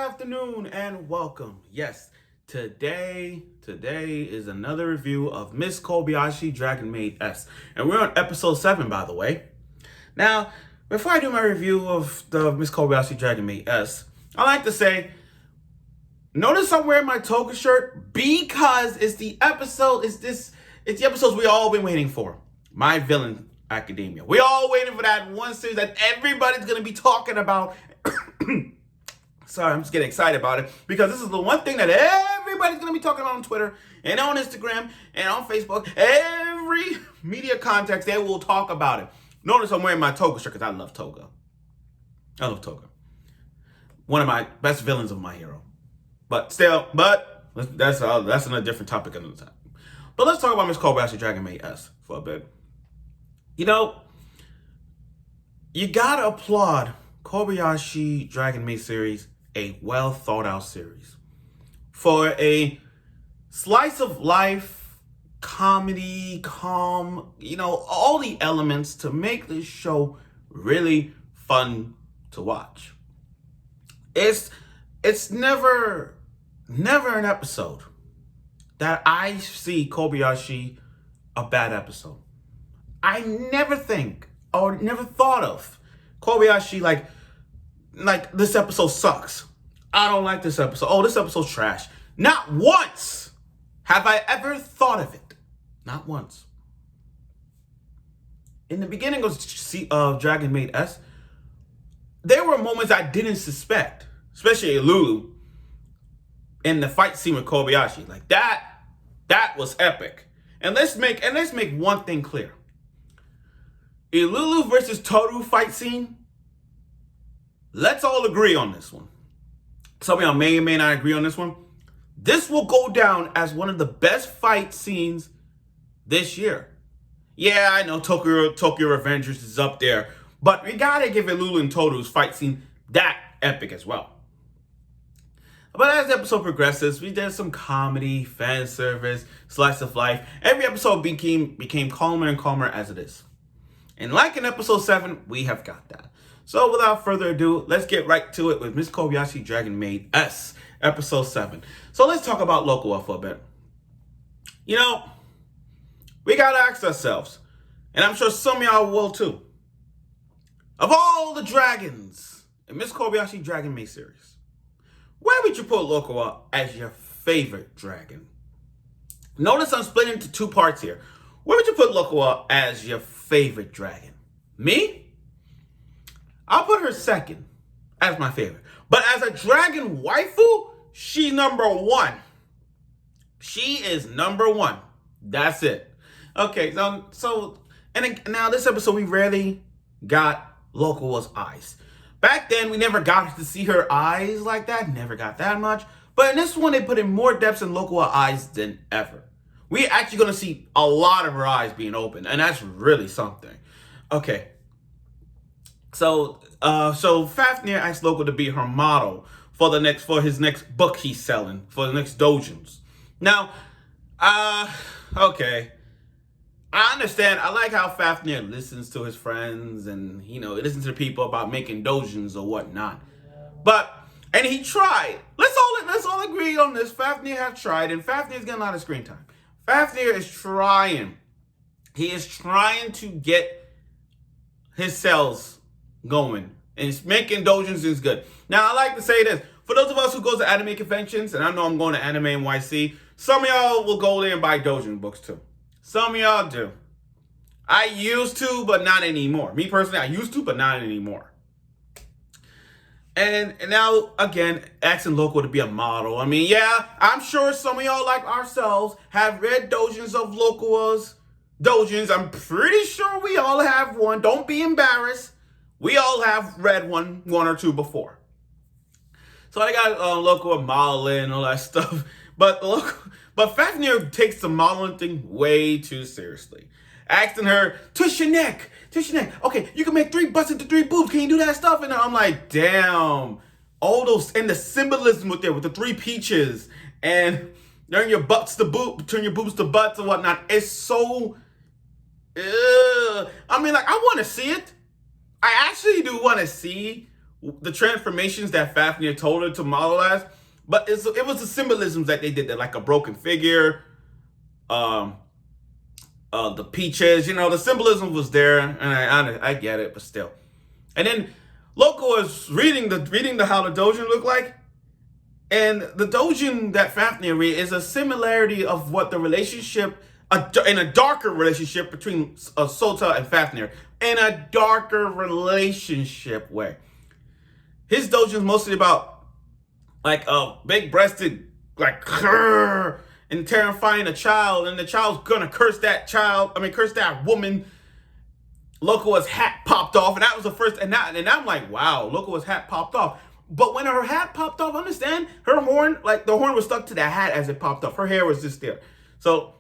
afternoon and welcome. Yes, today is another review of Miss Kobayashi Dragon Maid S. And we're on episode 7, by the way. Now, before I do my review of the Miss Kobayashi Dragon Maid S, I like to say, notice I'm wearing my toga shirt because it's the episodes we all been waiting for. My Villain Academia. We all waiting for that one series that everybody's gonna be talking about. Sorry, I'm just getting excited about it because this is the one thing that everybody's going to be talking about on Twitter and on Instagram and on Facebook. Every media context, they will talk about it. Notice I'm wearing my toga shirt because I love toga. I love toga. One of my best villains of My Hero. But that's another different topic another time. But let's talk about Miss Kobayashi Dragon Maid S for a bit. You know, you gotta applaud Kobayashi Dragon Maid series, a well thought out series. For a slice of life, comedy, calm, all the elements to make this show really fun to watch. It's never an episode that I see Kobayashi a bad episode. I never think or never thought of Kobayashi like this episode sucks. I don't like this episode. Oh, this episode's trash. Not once have I ever thought of it. Not once. In the beginning of Dragon Maid S, there were moments I didn't suspect, especially Lulu in the fight scene with Kobayashi. Like that was epic. And let's make one thing clear. A Lulu versus Toru fight scene, let's all agree on this one. Some of y'all may or may not agree on this one. This will go down as one of the best fight scenes this year. Yeah, I know Tokyo Revengers is up there, but we gotta give it Lulu and Toru's fight scene that epic as well. But as the episode progresses, we did some comedy, fan service, slice of life. Every episode became calmer and calmer as it is. And like in episode 7, we have got that. So without further ado, let's get right to it with Miss Kobayashi Dragon Maid S, episode 7. So let's talk about Lucoa for a bit. We gotta ask ourselves, and I'm sure some of y'all will too. Of all the dragons in Miss Kobayashi Dragon Maid series, where would you put Lucoa as your favorite dragon? Notice I'm splitting into two parts here. Where would you put Lucoa as your favorite dragon? Me? I'll put her second as my favorite. But as a dragon waifu, she's number 1. She is number 1. That's it. Okay, so now this episode we rarely got Lucoa's eyes. Back then we never got to see her eyes like that. Never got that much. But in this one they put in more depths in Lucoa's eyes than ever. We're actually going to see a lot of her eyes being opened, and that's really something. Okay. So Fafnir asked Lucoa to be her model for his next book he's selling, for the next dojins. Now, okay. I understand. I like how Fafnir listens to his friends and, he listens to people about making dojins or whatnot. And he tried. Let's all agree on this. Fafnir has tried, and Fafnir's getting a lot of screen time. Fafnir is trying. He is trying to get his cells going. And making dojins is good. Now, I like to say this. For those of us who go to anime conventions, and I know I'm going to Anime NYC, some of y'all will go there and buy dojin books too. Some of y'all do. I used to, but not anymore. Me personally, I used to, but not anymore. And now, again, asking Lucoa to be a model. I mean, yeah, I'm sure some of y'all, like ourselves, have read dojins of Lucoa's dojins. I'm pretty sure we all have one. Don't be embarrassed. We all have read one or two before. So I got Lucoa modeling and all that stuff. But Fafnir takes the modeling thing way too seriously. Asking her, twist your neck. Okay, you can make 3 butts into 3 boobs. Can you do that stuff? And I'm like, damn. All those, and the symbolism with the 3 peaches. And turn your boobs to butts and whatnot. It's so, I mean, like, I want to see it. I actually do want to see the transformations that Fafnir told her to model as, but it was the symbolisms that they did there, like a broken figure, the peaches, the symbolism was there, and I get it, but still. And then Loco was reading the how the Dojin looked like, and the Dojin that Fafnir read is a similarity of what the relationship, in a darker relationship between Sota and Fafnir, in a darker relationship way. His Dojin is mostly about like a big-breasted, like, and terrifying a child, and the child's gonna curse that woman. Locoa's hat popped off, and that was the first, and I'm like, wow, Locoa's hat popped off. But when her hat popped off, understand, her horn, like the horn was stuck to the hat as it popped off. Her hair was just there. So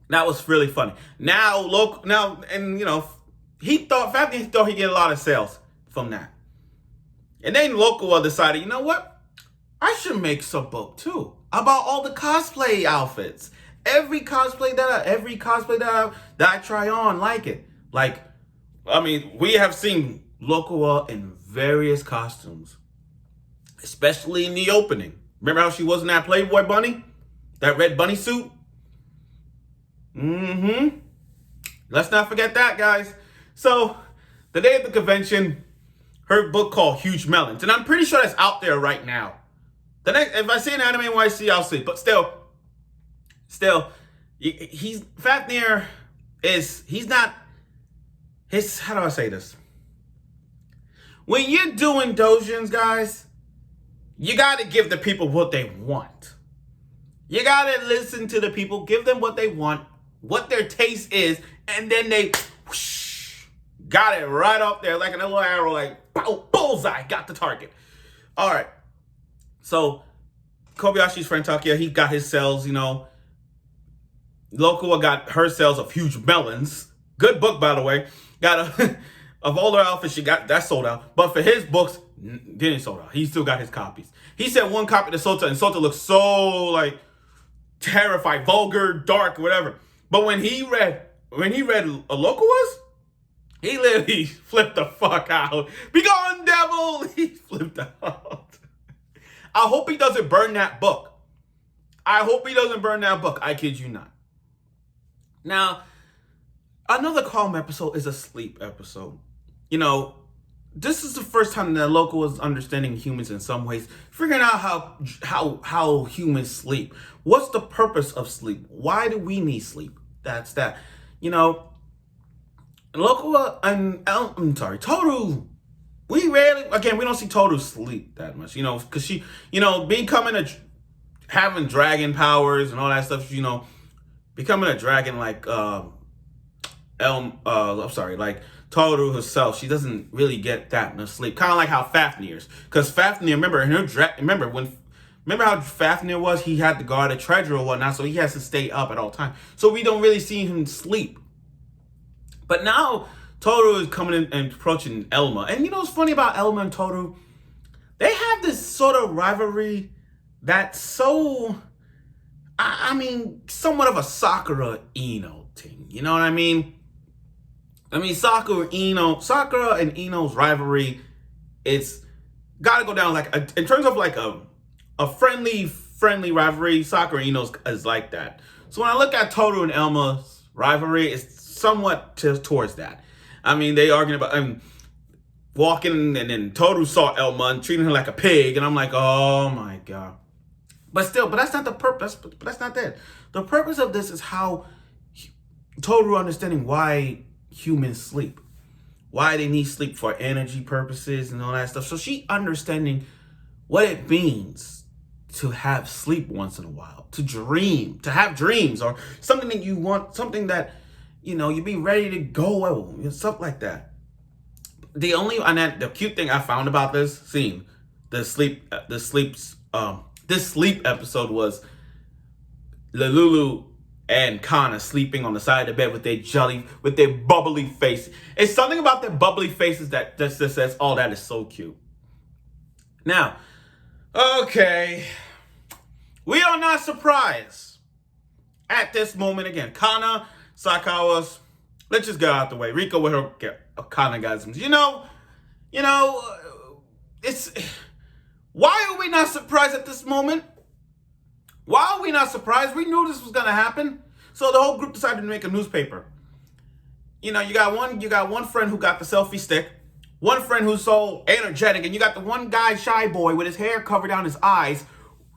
that was really funny. Fafnir thought he'd get a lot of sales from that. And then Locoa decided, you know what? I should make some book too about all the cosplay outfits. Every cosplay that I try on, like it. Like, I mean, we have seen Locoa in various costumes, especially in the opening. Remember how she was in that Playboy bunny? That red bunny suit? Let's not forget that, guys. So, the day of the convention, her book called Huge Melons. And I'm pretty sure that's out there right now. If I see an anime YC, I'll see. But still, Fafnir he's not, how do I say this? When you're doing dojins, guys, you got to give the people what they want. You got to listen to the people, give them what they want, what their taste is, and then they whoosh, got it right up there like a little arrow, like bullseye, got the target. All right. So Kobayashi's friend Takiya, he got his sales, Locoa got her sales of Huge Melons. Good book, by the way. Got of all her outfits, she got that sold out. But for his books, didn't sold out. He still got his copies. He sent one copy to Sota, and Sota looked so like terrified, vulgar, dark, whatever. But when he read Locoa's, he literally flipped the fuck out. Be gone, devil! He flipped out. I hope he doesn't burn that book. I kid you not. Now, another calm episode is a sleep episode. This is the first time that Loco is understanding humans in some ways, figuring out how humans sleep. What's the purpose of sleep? Why do we need sleep? That's that. Loco and Toru, we don't see Toru sleep that much, because she, having dragon powers and all that stuff, becoming a dragon like like Toru herself, she doesn't really get that much sleep. Kind of like how Fafnir's, because Fafnir, remember how Fafnir was? He had to guard a treasure or whatnot, so he has to stay up at all times. So we don't really see him sleep. But now Toru is coming in and approaching Elma, and what's funny about Elma and Toru? They have this sort of rivalry that's so, somewhat of a Sakura Ino thing. You know what I mean? Sakura and Ino's rivalry, it's got to go down like in terms of like a friendly rivalry. Sakura and Ino's is like that. So when I look at Toru and Elma's rivalry, it's somewhat towards that. They arguing about walking, and then Toru saw Elma and treating her like a pig, and I'm like, oh my god. But that's not the purpose. But that's not that. The purpose of this is how Toru understanding why humans sleep, why they need sleep for energy purposes and all that stuff. So she understanding what it means to have sleep once in a while, to dream, to have dreams, or something that you want, something that you be ready to go, stuff like that. The cute thing I found about this scene, this sleep episode was Lulu and Kanna sleeping on the side of the bed with their bubbly face. It's something about their bubbly faces that just says, oh, that is so cute. Now, okay, we are not surprised at this moment again. Kanna, Saikawa's, let's just get out the way. Riko with her Kanna-gasms. it's why are we not surprised at this moment? Why are we not surprised? We knew this was gonna happen. So the whole group decided to make a newspaper. You know, you got one friend who got the selfie stick, one friend who's so energetic, and you got the one guy, shy boy, with his hair covered down his eyes.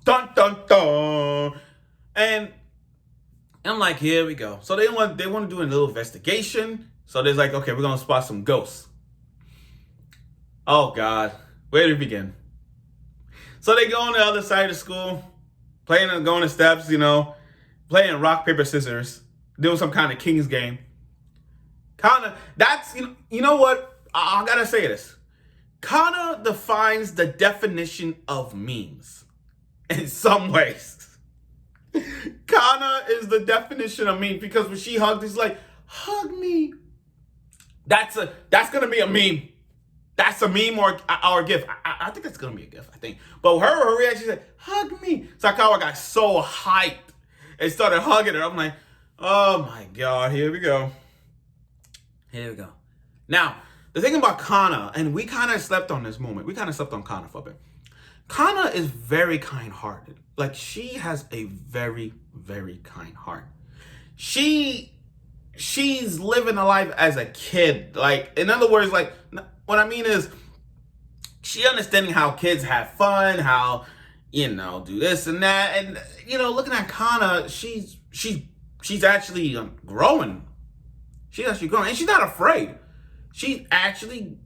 Dun dun dun. And I'm like, here we go. So they want to do a little investigation. So they're like, okay, we're gonna spot some ghosts. Oh God, where to begin? So they go on the other side of the school, going to steps, you know, playing rock, paper, scissors, doing some kind of King's game. That's, you know what? I gotta say this. Kanna defines the definition of memes in some ways. Kanna is the definition of meme because when she hugged, it's like, hug me. That's gonna be a meme. That's a meme or a gif. I think that's gonna be a gif, I think. But her reaction said, hug me. Saikawa got so hyped and started hugging her. I'm like, oh my God, here we go. Here we go. Now, the thing about Kanna, and we kind of slept on this moment. We kind of slept on Kanna for a bit. Kanna is very kind-hearted. Like, she has a very, very kind heart. She's living a life as a kid. Like, in other words, like, what I mean is, she understanding how kids have fun, how, you know, do this and that. And, you know, looking at Kanna, she's actually growing. She's actually growing. And she's not afraid. She actually,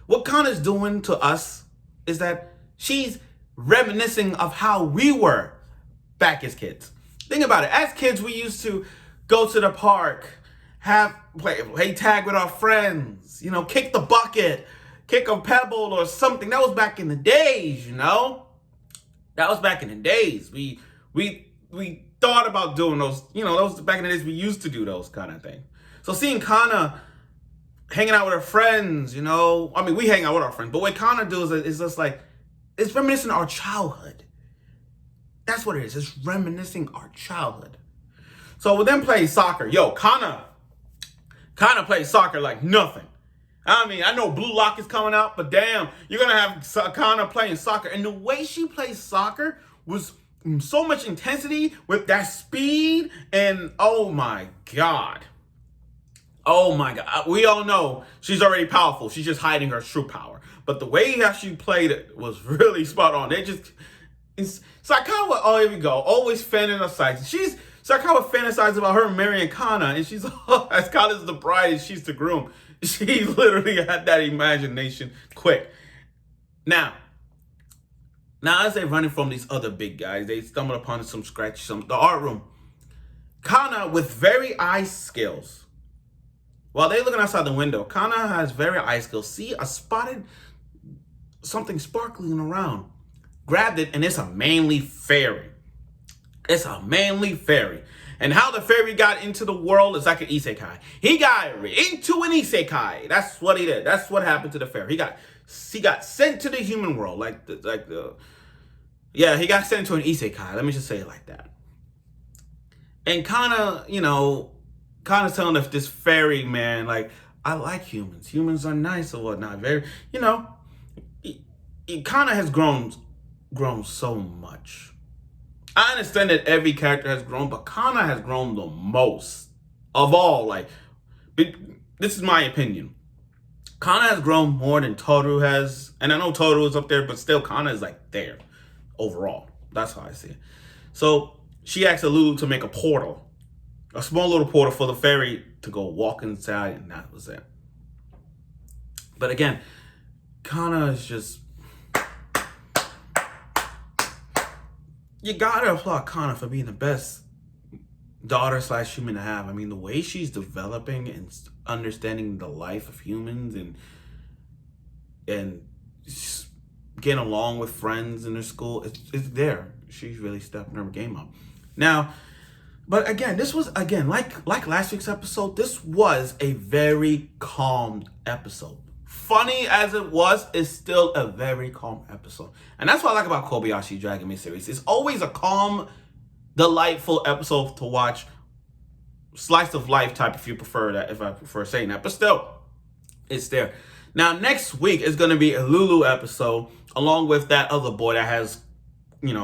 what Kanna's doing to us is that she's reminiscing of how we were back as kids. Think about it. As kids, we used to go to the park, play tag with our friends, you know, kick the bucket, kick a pebble or something. That was back in the days, you know. That was back in the days. We thought about doing those, you know, those back in the days we used to do those kind of things. So seeing Kanna hanging out with her friends, you know, I mean, we hang out with our friends, but what Kanna does is just like, it's reminiscing our childhood. That's what it is. It's reminiscing our childhood. So with them playing soccer, yo, Kanna plays soccer like nothing. I mean, I know Blue Lock is coming out, but damn, you're going to have Kanna playing soccer. And the way she plays soccer was so much intensity with that speed. And oh my God. Oh my God. We all know she's already powerful. She's just hiding her true power. But the way how she played it was really spot on. Saikawa, oh, here we go. Always fantasizing. Saikawa fantasizes about her marrying Kanna, and she's, as Kanna's the bride and she's the groom. She literally had that imagination quick. Now as they're running from these other big guys, they stumble upon the art room. Kanna, with very eye skills, while they're looking outside the window, Kanna has very eye skills. See, spotted something sparkling around. Grabbed it, and it's a manly fairy. It's a manly fairy. And how the fairy got into the world is like an isekai. He got into an isekai. That's what he did. That's what happened to the fairy. He got sent to the human world. He got sent to an isekai. Let me just say it like that. And Kanna, you know, Kanna's telling this fairy man, like, I like humans. Humans are nice or whatnot. Very, you know, Kanna has grown so much. I understand that every character has grown, but Kanna has grown the most of all. Like, this is my opinion. Kanna has grown more than Toru has. And I know Toru is up there, but still Kanna is like there overall. That's how I see it. So she asked lewd to make a portal. A small little portal for the fairy to go walk inside, and that was it. But again, Kanna is just... You gotta applaud Kanna for being the best daughter/human to have. I mean, the way she's developing and understanding the life of humans and getting along with friends in her school, it's there. She's really stepping her game up. Now, but again, this was, again, like last week's episode, this was a very calm episode. Funny as it was, it's still a very calm episode. And that's what I like about Kobayashi Dragon Maid series. It's always a calm, delightful episode to watch. Slice of life type, if you prefer that, if I prefer saying that. But still, it's there. Now, next week is going to be a Lulu episode, along with that other boy that has,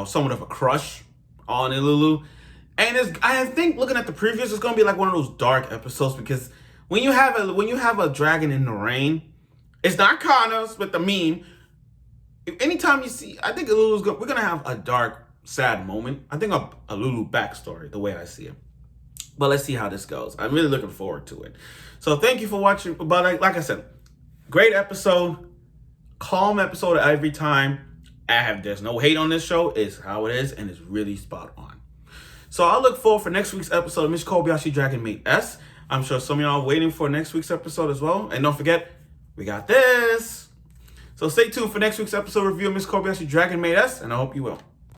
somewhat of a crush on Lulu. And I think looking at the previews, it's going to be like one of those dark episodes, because when you have a dragon in the rain, it's not Kanna's with the meme. Anytime you see, I think we're going to have a dark, sad moment. I think a Lulu backstory, the way I see it. But let's see how this goes. I'm really looking forward to it. So thank you for watching. But like I said, great episode, calm episode every time. There's no hate on this show. It's how it is, and it's really spot on. So I look forward for next week's episode of Miss Kobayashi Dragon Maid S. I'm sure some of y'all are waiting for next week's episode as well. And don't forget, we got this. So stay tuned for next week's episode review of Miss Kobayashi Dragon Maid S, and I hope you will.